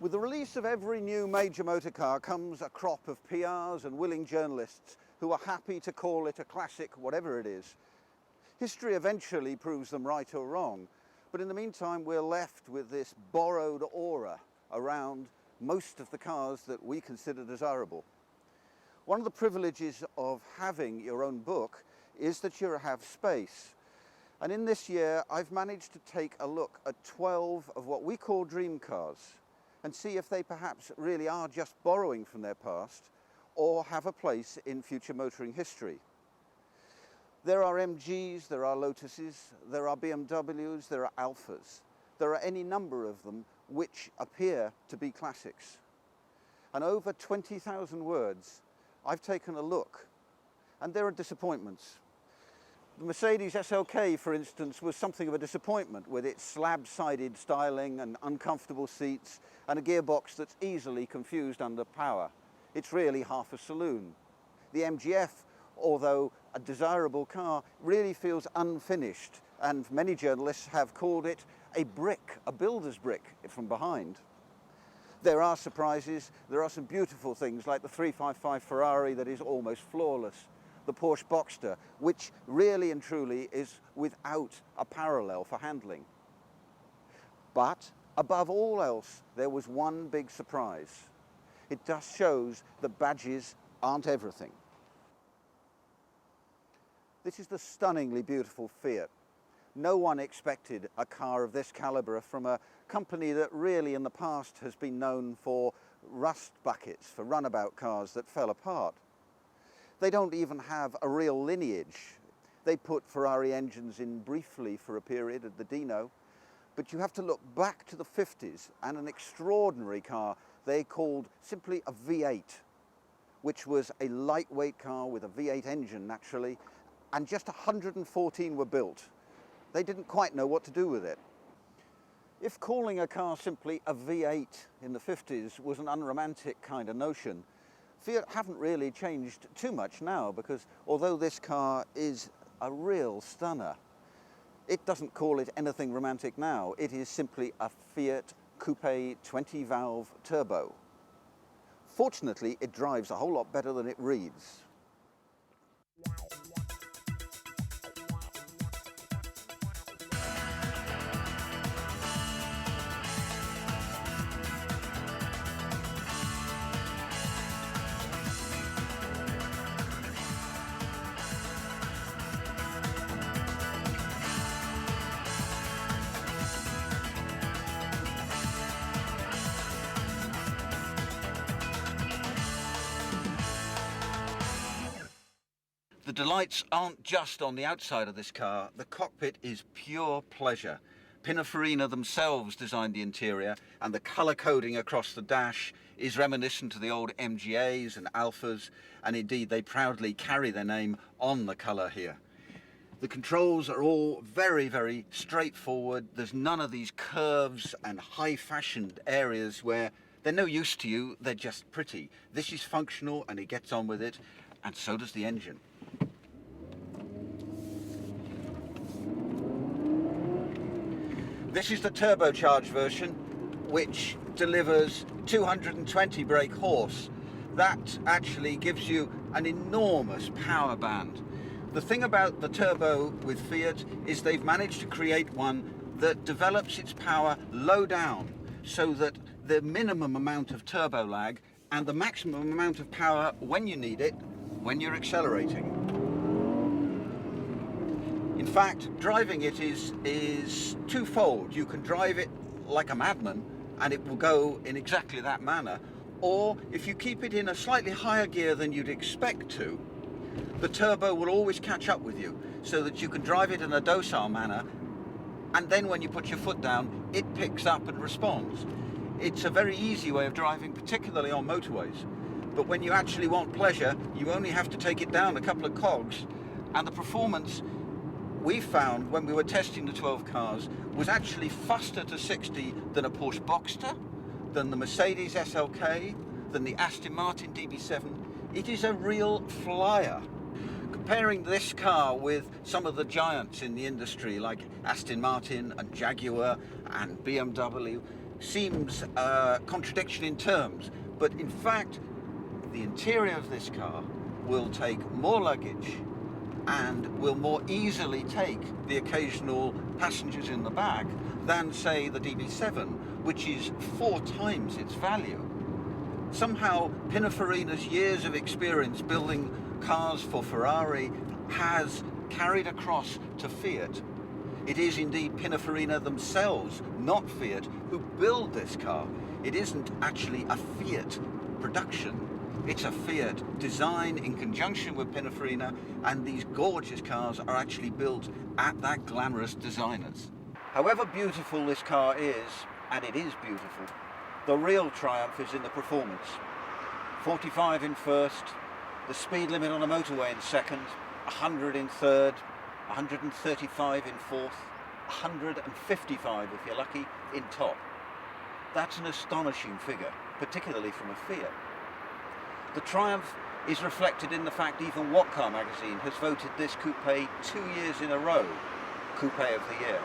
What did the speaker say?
With the release of every new major motor car comes a crop of PRs and willing journalists who are happy to call it a classic, whatever it is. History eventually proves them right or wrong, but in the meantime we're left with this borrowed aura around most of the cars that we consider desirable. One of the privileges of having your own book is that you have space. And in this year I've managed to take a look at 12 of what we call dream cars, and see if they perhaps really are just borrowing from their past or have a place in future motoring history. There are MGs, there are Lotuses, there are BMWs, there are Alphas. There are any number of them which appear to be classics. And over 20,000 words, I've taken a look, and there are disappointments. The Mercedes SLK, for instance, was something of a disappointment with its slab-sided styling and uncomfortable seats and a gearbox that's easily confused under power. It's really half a saloon. The MGF, although a desirable car, really feels unfinished, and many journalists have called it a brick, a builder's brick from behind. There are surprises. There are some beautiful things like the 355 Ferrari that is almost flawless. The Porsche Boxster, which really and truly is without a parallel for handling. But above all else, there was one big surprise. It just shows that badges aren't everything. This is the stunningly beautiful Fiat. No one expected a car of this calibre from a company that really in the past has been known for rust buckets, for runabout cars that fell apart. They don't even have a real lineage. They put Ferrari engines in briefly for a period at the Dino, but you have to look back to the 50s and an extraordinary car they called simply a V8, which was a lightweight car with a V8 engine naturally, and just 114 were built. They didn't quite know what to do with it. If calling a car simply a V8 in the 50s was an unromantic kind of notion, Fiat haven't really changed too much now, because although this car is a real stunner, it doesn't call it anything romantic now. It is simply a Fiat Coupe 20V turbo. Fortunately, it drives a whole lot better than it reads. The delights aren't just on the outside of this car. The cockpit is pure pleasure. Pininfarina themselves designed the interior, and the colour coding across the dash is reminiscent of the old MGAs and Alphas, and indeed they proudly carry their name on the colour here. The controls are all very, very straightforward. There's none of these curves and high-fashioned areas where they're no use to you, they're just pretty. This is functional and it gets on with it, and so does the engine. This is the turbocharged version, which delivers 220 brake horse. That actually gives you an enormous power band. The thing about the turbo with Fiat is they've managed to create one that develops its power low down, so that the minimum amount of turbo lag and the maximum amount of power when you need it, when you're accelerating. In fact, driving it is twofold. You can drive it like a madman and it will go in exactly that manner, or if you keep it in a slightly higher gear than you'd expect to, the turbo will always catch up with you, so that you can drive it in a docile manner, and then when you put your foot down, it picks up and responds. It's a very easy way of driving, particularly on motorways. But when you actually want pleasure, you only have to take it down a couple of cogs, and the performance we found when we were testing the 12 cars was actually faster to 60 than a Porsche Boxster, than the Mercedes SLK, than the Aston Martin DB7. It is a real flyer. Comparing this car with some of the giants in the industry like Aston Martin and Jaguar and BMW, seems a contradiction in terms, but in fact the interior of this car will take more luggage and will more easily take the occasional passengers in the back than, say, the DB7, which is 4 times its value. Somehow Pininfarina's years of experience building cars for Ferrari has carried across to Fiat. It is indeed Pininfarina themselves, not Fiat, who build this car. It isn't actually a Fiat production. It's a Fiat design in conjunction with Pininfarina, and these gorgeous cars are actually built at that glamorous designers. However beautiful this car is, and it is beautiful, the real triumph is in the performance. 45 in first, the speed limit on a motorway in second, 100 in third, 135 in fourth, 155 if you're lucky in top. That's an astonishing figure, particularly from a Fiat. The triumph is reflected in the fact even What Car magazine has voted this coupe 2 years in a row Coupe of the Year.